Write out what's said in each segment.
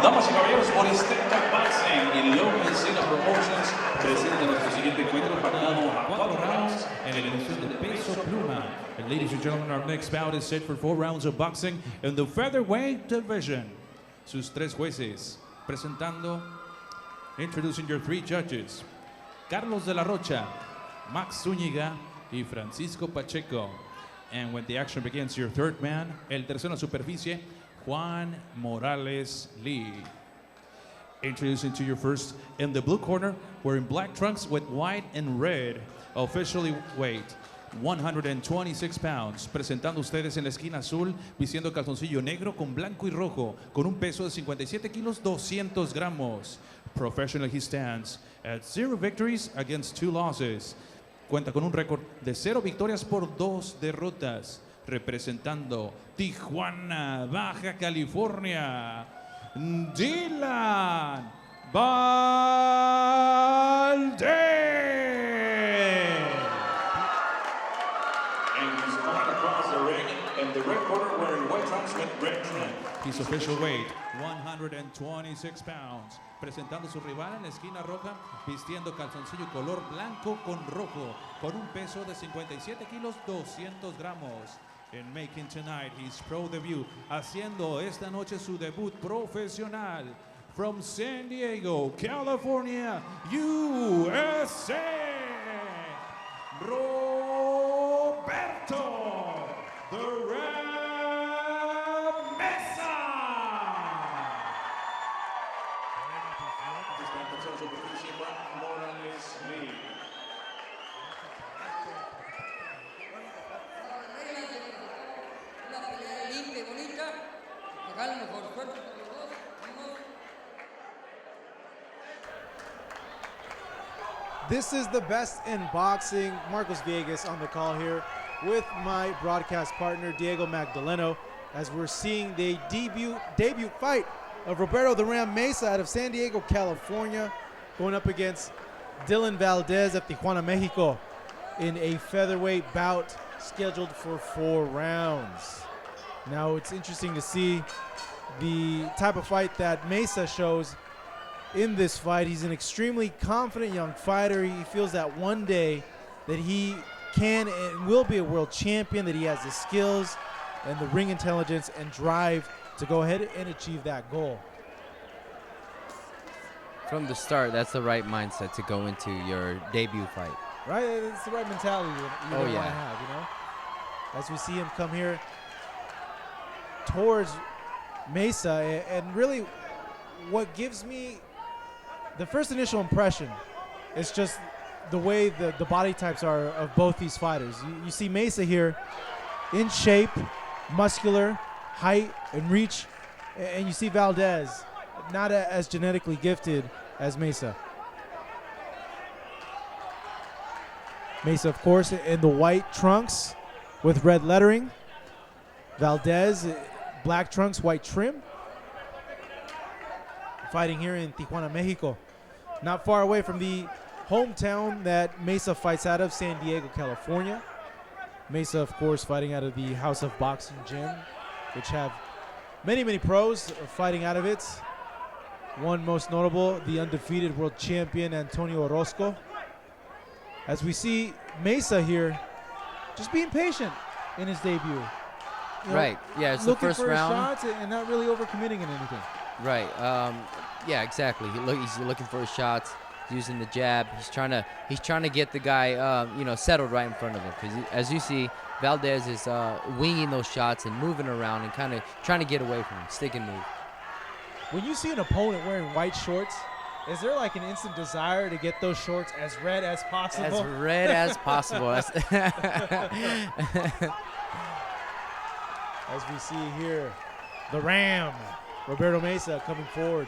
Damas y caballeros, por Azteca Boxing y Meza Promotions, presenta nuestro siguiente encuentro pactado a 4 rounds en el edición de peso pluma. And ladies and gentlemen, our next bout is set for 4 rounds of boxing in the featherweight division. Sus tres jueces presentando, introducing your 3 judges, Carlos de la Rocha, Max Zúñiga y Francisco Pacheco. And when the action begins, your third man, el tercero en superficie, Juan Morales Lee. Introducing to your first, in the blue corner, wearing black trunks with white and red, officially weight 126 pounds. Presentando ustedes en la esquina azul, vistiendo calzoncillo negro con blanco y rojo, con un peso de 57 kilos 200 gramos. Professionally, he stands at 0 victories against 2 losses. Cuenta con un récord de 0 victorias por 2 derrotas. Representando Tijuana, Baja California, Dilan Valdez. And he's going across the ring in the red corner wearing white trunks with red trim. His official weight, 126 pounds. Presentando su rival en la esquina roja, vistiendo calzoncillo color blanco con rojo, con un peso de 57 kilos 200 gramos. And making tonight his pro debut, haciendo esta noche su debut profesional, from San Diego, California, USA, Roberto, the Red Meza. Morales Lee. This is the best in boxing. Marcos Villegas on the call here with my broadcast partner Diego Magdaleno, as we're seeing the debut fight of Roberto the Ram Meza out of San Diego, California, going up against Dilan Valdez of Tijuana, Mexico, in a featherweight bout scheduled for 4 rounds. Now it's interesting to see the type of fight that Meza shows in this fight. He's an extremely confident young fighter. He feels that one day that he can and will be a world champion, that he has the skills and the ring intelligence and drive to go ahead and achieve that goal. From the start, that's the right mindset to go into your debut fight. Right? It's the right mentality you want to yeah. have, you know? As we see him come here towards Meza, and really what gives me the first initial impression is just the way the body types are of both these fighters. You see Meza here in shape, muscular, height and reach, and you see Valdez not as genetically gifted as Meza. Meza, of course, in the white trunks with red lettering. Valdez, black trunks, white trim. Fighting here in Tijuana, Mexico. Not far away from the hometown that Meza fights out of, San Diego, California. Meza, of course, fighting out of the House of Boxing Gym, which have many, many pros fighting out of it. One most notable, the undefeated world champion, Antonio Orozco. As we see Meza here, just being patient in his debut. You know, Right. Yeah, it's the first round. Looking for shots and not really overcommitting in anything. Right. Yeah, exactly. He's looking for his shots, using the jab. He's trying to get the guy, settled right in front of him. Because as you see, Valdez is winging those shots and moving around and kind of trying to get away from him, stick and move. When you see an opponent wearing white shorts, is there like an instant desire to get those shorts as red as possible? As red as possible. As we see here, the Ram, Roberto Meza, coming forward.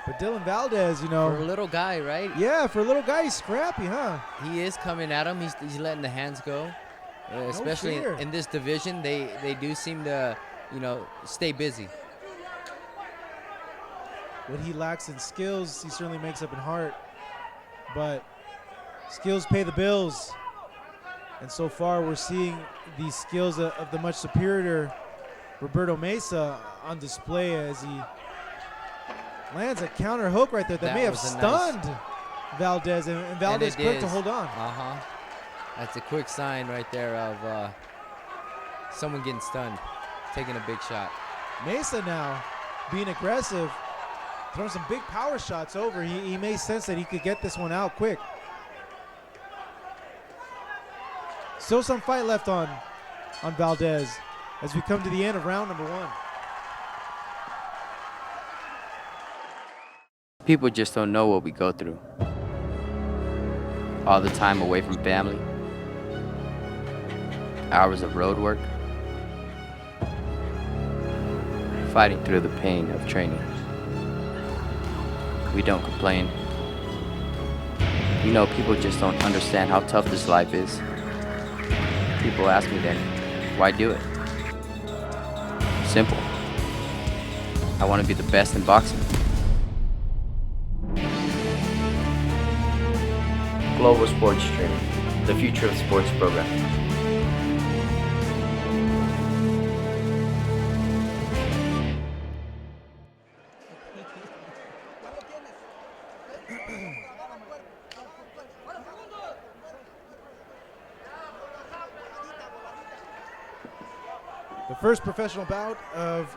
But Dilan Valdez, you know. For a little guy, right? Yeah, for a little guy, he's scrappy, huh? He is coming at him. He's letting the hands go. Especially in this division, they do seem to, stay busy. What he lacks in skills, he certainly makes up in heart. But skills pay the bills. And so far, we're seeing the skills of the much superior Roberto Meza on display as he lands a counter hook right there that may have stunned Valdez, and Valdez quick to hold on. That's a quick sign right there of someone getting stunned, taking a big shot. Meza now being aggressive, throwing some big power shots over. He may sense that he could get this one out quick. Still some fight left on Valdez as we come to the end of round number 1. People just don't know what we go through. All the time away from family, hours of road work, fighting through the pain of training. We don't complain. You know, people just don't understand how tough this life is. People ask me then, why do it? Simple. I want to be the best in boxing. Global Sports Training, the future of sports programming. The first professional bout of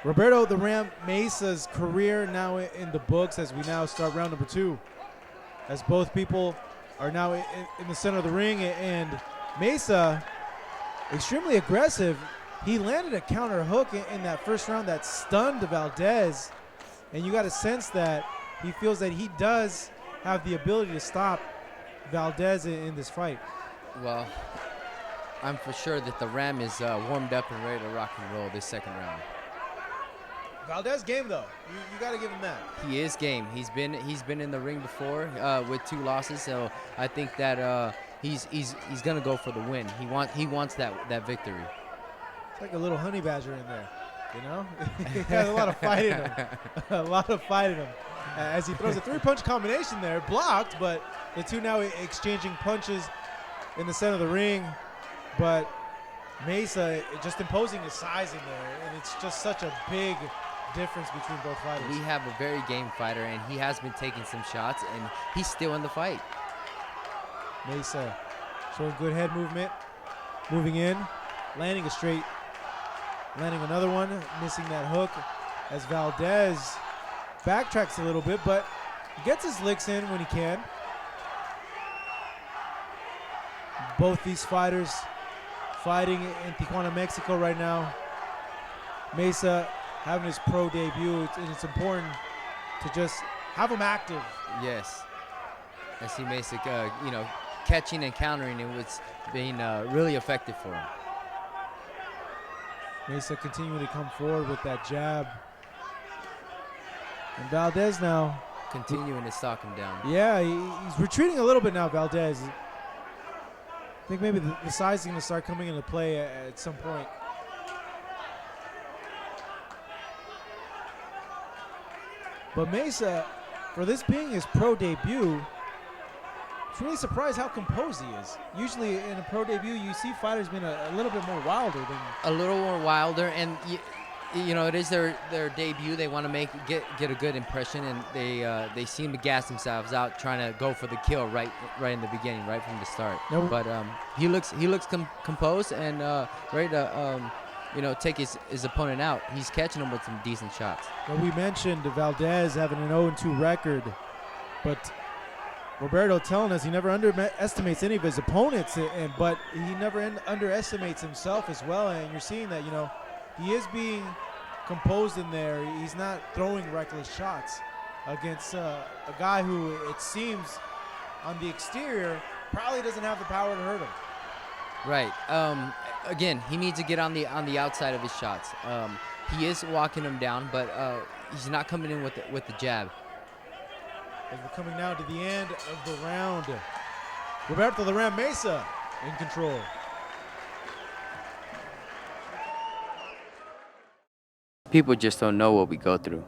Roberto the Ram Meza's career now in the books as we now start round number 2. As both people are now in the center of the ring, and Meza, extremely aggressive. He landed a counter hook in that first round that stunned Valdez, and you got a sense that he feels that he does have the ability to stop Valdez in this fight. Well, I'm for sure that the Ram is warmed up and ready to rock and roll this second round. Valdez game though. You got to give him that. He is game. He's been in the ring before with 2 losses, so I think that he's gonna go for the win. He wants that victory. It's like a little honey badger in there, you know. He has a lot of fight in him. A lot of fight in him. As he throws a 3-punch combination there, blocked, but the two now exchanging punches in the center of the ring. But Meza just imposing his size in there, and it's just such a big difference between both fighters. We have a very game fighter, and he has been taking some shots, and he's still in the fight. Meza showing good head movement, moving in, landing a straight, landing another one, missing that hook as Valdez backtracks a little bit, but gets his licks in when he can. Both these fighters fighting in Tijuana, Mexico right now. Meza having his pro debut, and it's important to just have him active. Yes. I see Meza, catching and countering, it was being really effective for him. Meza continuing to come forward with that jab. And Valdez now continuing to stalk him down. Yeah, he's retreating a little bit now, Valdez. I think maybe the size is going to start coming into play at some point. But Meza, for this being his pro debut, it's really surprised how composed he is. Usually in a pro debut, you see fighters being a little bit more wilder than... A little more wilder, and it is their debut. They want to get a good impression, and they seem to gas themselves out trying to go for the kill right in the beginning, right from the start. No. But he looks composed and ready to take his opponent out. He's catching him with some decent shots. Well, we mentioned Valdez having an 0-2 record, but Roberto telling us he never underestimates any of his opponents, but he never underestimates himself as well. And you're seeing that, he is being composed in there. He's not throwing reckless shots against a guy who, it seems, on the exterior, probably doesn't have the power to hurt him. Right. Again, he needs to get on the outside of his shots. He is walking him down, but he's not coming in with the jab. As we're coming now to the end of the round, Roberto the Ram Meza in control. People just don't know what we go through.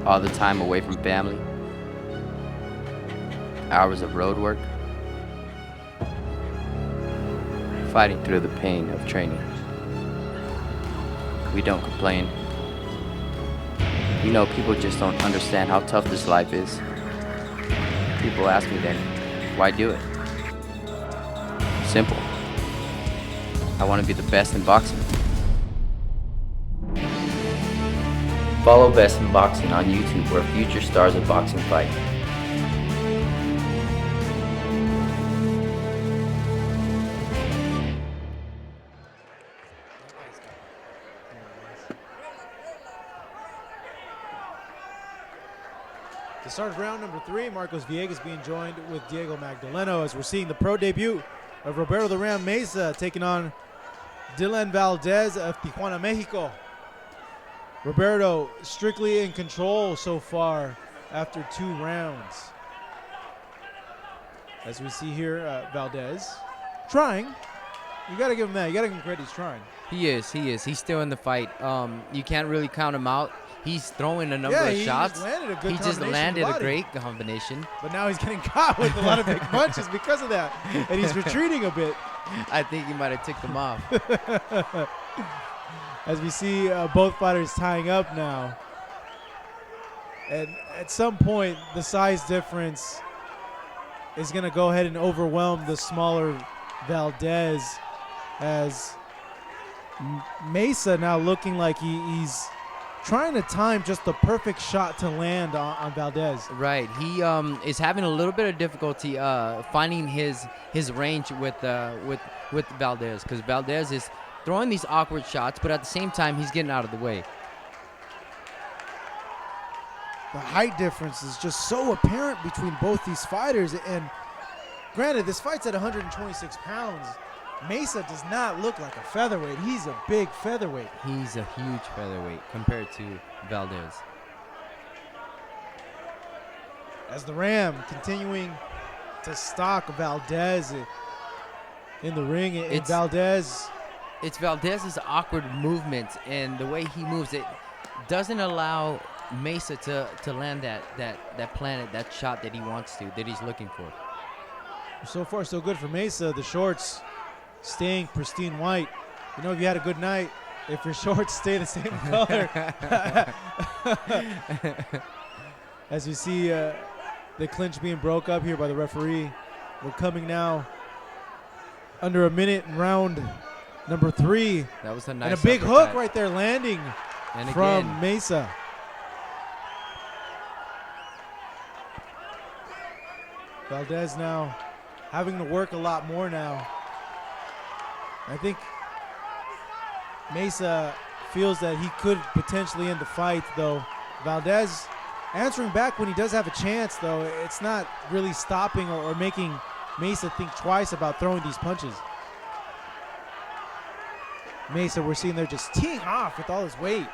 All the time away from family, hours of road work, fighting through the pain of training. We don't complain. You know, people just don't understand how tough this life is. People ask me then, why do it? Simple. I want to be the best in boxing. Follow Best in Boxing on YouTube, where future stars of boxing fight. To start round number 3, Marcos Villegas being joined with Diego Magdaleno as we're seeing the pro debut of Roberto the Ram Meza taking on Dilan Valdez of Tijuana, Mexico. Roberto strictly in control so far after 2 rounds. As we see here, Valdez trying. You got to give him that. You got to give him credit. He's trying. He is. He's still in the fight. You can't really count him out. He's throwing a number of shots. He just landed a great combination. But now he's getting caught with a lot of big punches because of that. And he's retreating a bit. I think he might have ticked them off. As we see both fighters tying up now. And at some point, the size difference is going to go ahead and overwhelm the smaller Valdez, as Meza now looking like he's trying to time just the perfect shot to land on Valdez. Right. He is having a little bit of difficulty finding his range with Valdez, because Valdez is throwing these awkward shots, but at the same time, he's getting out of the way. The height difference is just so apparent between both these fighters. And granted, this fight's at 126 pounds. Meza does not look like a featherweight. He's a big featherweight. He's a huge featherweight compared to Valdez. As the Ram continuing to stalk Valdez in the ring. It's Valdez's awkward movement, and the way he moves it doesn't allow Meza to land that shot that he wants to, that he's looking for. So far, so good for Meza. The shorts staying pristine white. You know, if you had a good night, if your shorts stay the same color. As you see the clinch being broke up here by the referee. We're coming now under a minute in round number 3. That was a nice and a big hook right there landing from Meza. Valdez now having to work a lot more now. I think Meza feels that he could potentially end the fight, though. Valdez answering back when he does have a chance, though. It's not really stopping or making Meza think twice about throwing these punches. Meza, we're seeing there just teeing off with all his weight.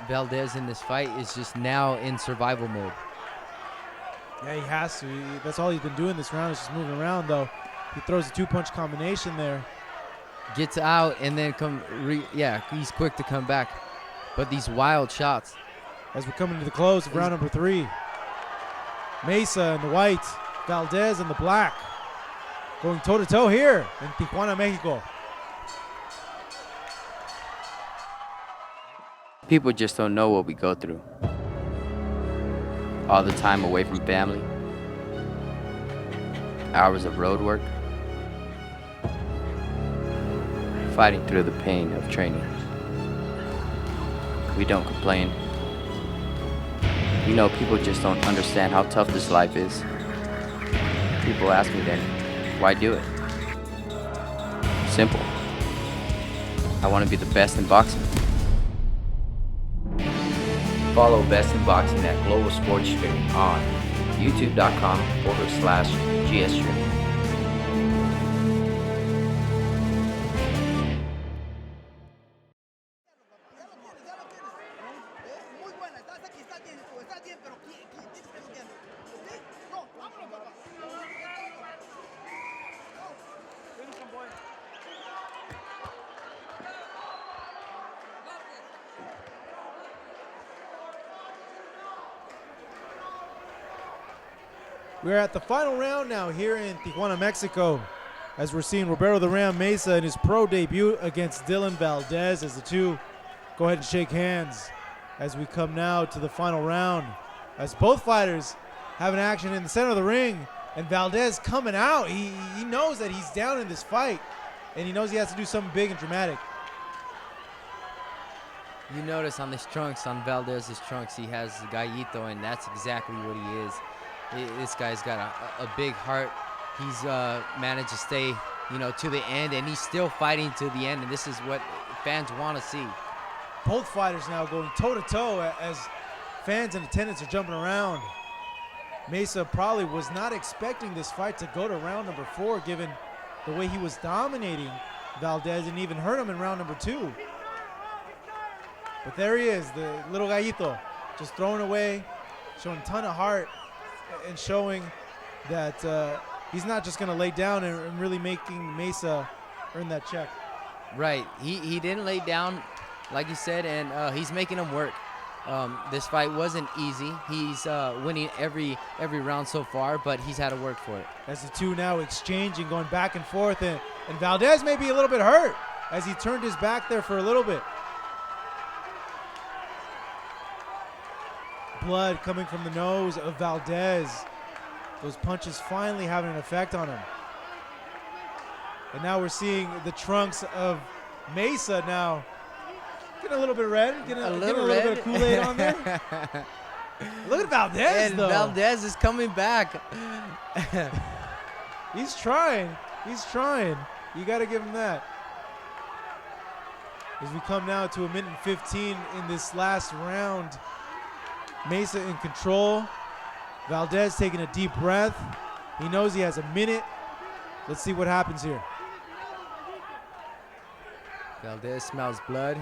Valdez in this fight is just now in survival mode. Yeah, he has to. That's all he's been doing this round is just moving around, though. He throws a 2-punch combination there. Gets out and then he's quick to come back. But these wild shots. As we're coming to the close of round number 3. Meza in the white, Valdez in the black. Going toe-to-toe here in Tijuana, Mexico. People just don't know what we go through. All the time away from family. Hours of road work. Fighting through the pain of training. We don't complain. You know, people just don't understand how tough this life is. People ask me then, why do it? Simple. I want to be the best in boxing. Follow Best in Boxing at Global Sports Streaming on youtube.com/GSstream. We're at the final round now here in Tijuana, Mexico. as we're seeing Roberto the Ram Meza in his pro debut against Dilan Valdez, as the two go ahead and shake hands as we come now to the final round, as both fighters have an action in the center of the ring, and Valdez coming out. He knows that he's down in this fight, and he knows he has to do something big and dramatic. You notice on his trunks, on Valdez's trunks, he has Gallito, and that's exactly what he is. This guy's got a big heart. He's managed to stay, to the end, and he's still fighting to the end, and this is what fans want to see. Both fighters now going toe-to-toe as fans in attendance are jumping around. Meza probably was not expecting this fight to go to round number 4, given the way he was dominating Valdez and even hurt him in round number 2. But there he is, the little Gallito, just throwing away, showing a ton of heart, and showing that he's not just going to lay down and really making Meza earn that check. Right. He didn't lay down, like you said, and he's making him work. This fight wasn't easy. He's winning every round so far, but he's had to work for it. As the two now exchanging, going back and forth, and Valdez may be a little bit hurt as he turned his back there for a little bit. Blood coming from the nose of Valdez. Those punches finally having an effect on him. And now we're seeing the trunks of Meza now getting a little bit red, getting a little bit of Kool-Aid on there. Look at Valdez, and though. Valdez is coming back. He's trying. He's trying. You got to give him that. As we come now to 1 minute and 15 in this last round. Meza in control. Valdez taking a deep breath. He knows he has a minute. Let's see what happens here. Valdez smells blood.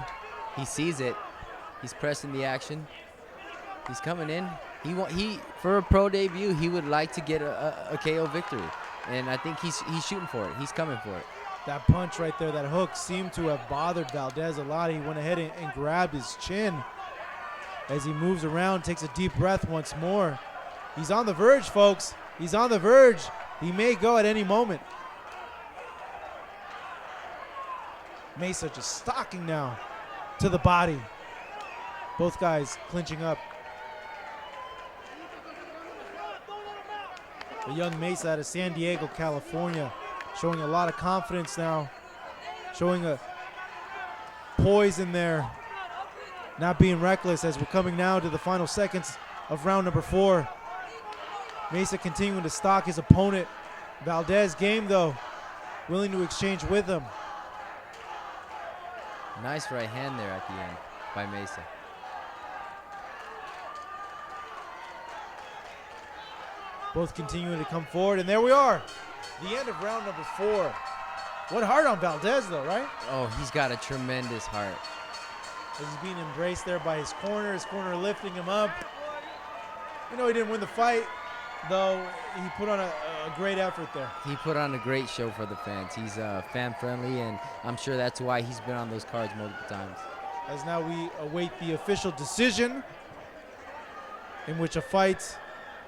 He sees it. He's pressing the action. He's coming in. He for a pro debut, he would like to get a KO victory, and I think he's shooting for it. He's coming for it. That punch right there, that hook, seemed to have bothered Valdez a lot. He went ahead and grabbed his chin as he moves around, takes a deep breath once more. He's on the verge, folks. He's on the verge. He may go at any moment. Meza just stalking now to the body. Both guys clinching up. The young Meza out of San Diego, California, showing a lot of confidence now, showing a poise in there, not being reckless as we're coming now to the final seconds of round number 4. Meza continuing to stalk his opponent. Valdez game, though, willing to exchange with him. Nice right hand there at the end by Meza. Both continuing to come forward, and there we are. The end of round number 4. What heart on Valdez, though, right? Oh, he's got a tremendous heart. As he's being embraced there by his corner lifting him up. You know, he didn't win the fight, though he put on a great effort there. He put on a great show for the fans. He's fan-friendly, and I'm sure that's why he's been on those cards multiple times. As now we await the official decision, in which a fight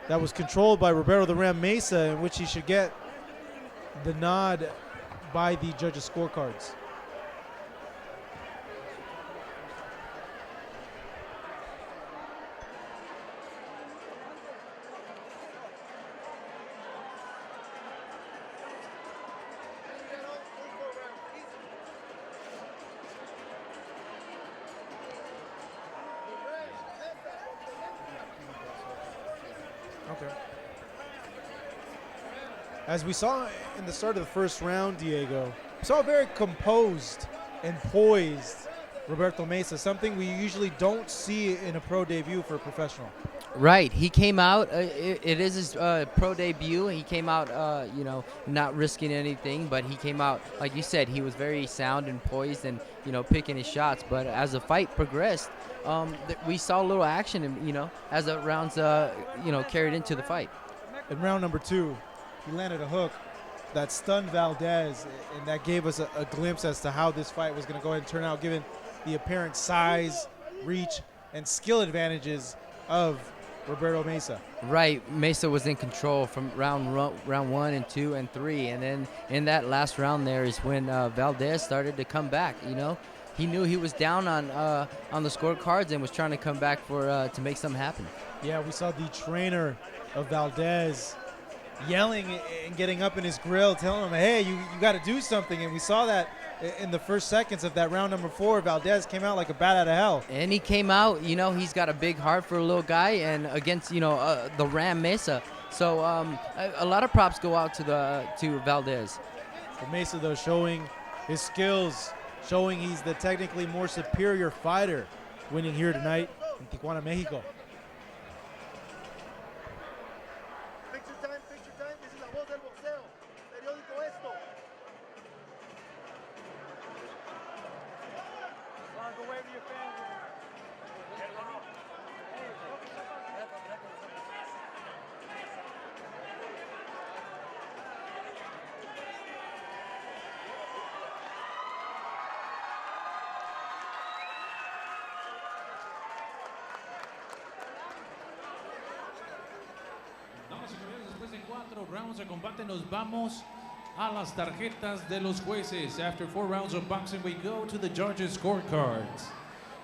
that was controlled by Roberto the Ram Meza, in which he should get the nod by the judges' scorecards. Okay. As we saw in the start of the first round, Diego, we saw a very composed and poised Roberto Meza, something we usually don't see in a pro debut for a professional. Right. He came out, it is his pro debut. He came out, not risking anything, but he came out, like you said, he was very sound and poised and, picking his shots. But as the fight progressed, we saw a little action, as the rounds, carried into the fight. In round number 2, he landed a hook that stunned Valdez, and that gave us a glimpse as to how this fight was going to go ahead and turn out, given the apparent size, reach, and skill advantages of Roberto Meza. Right, Meza was in control from round 1 and 2 and 3, and then in that last round there is when Valdez started to come back. You know, he knew he was down on the scorecards and was trying to come back for to make something happen. Yeah, we saw the trainer of Valdez yelling and getting up in his grill, telling him, hey, you got to do something. And we saw that in the first seconds of that round number 4. Valdez came out like a bat out of hell. And he came out, you know, he's got a big heart for a little guy, and against, you know, the Ram Meza. So a lot of props go out to Valdez. For Meza, though, showing his skills, showing he's the technically more superior fighter, winning here tonight in Tijuana, Mexico. Picture time, this is la voz del boxeo, periódico esto. Go wave to your fans. Damas y caballeros, después de 4 rounds de combate nos vamos a las tarjetas de los jueces. After 4 rounds of boxing, we go to the judges' scorecards.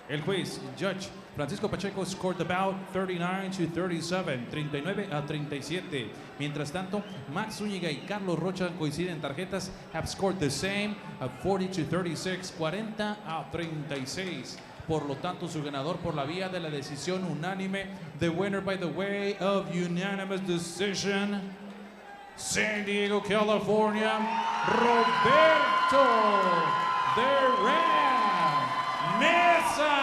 El juez, Judge Francisco Pacheco, scored the bout 39-37, 39-37. Mientras tanto, Max Zúñiga y Carlos Rocha coinciden en tarjetas, have scored the same, 40-36, 40-36. Por lo tanto, su ganador por la vía de la decisión unánime, the winner by the way of unanimous decision, San Diego, California, Roberto the Ram Meza.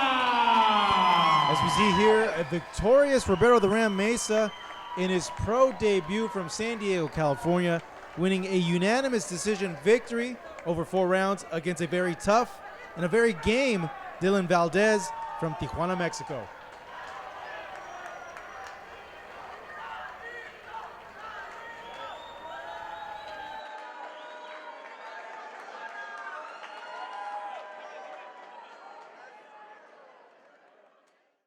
As we see here, a victorious Roberto the Ram Meza in his pro debut from San Diego, California, winning a unanimous decision victory over 4 rounds against a very tough and a very game Dilan Valdez from Tijuana, Mexico.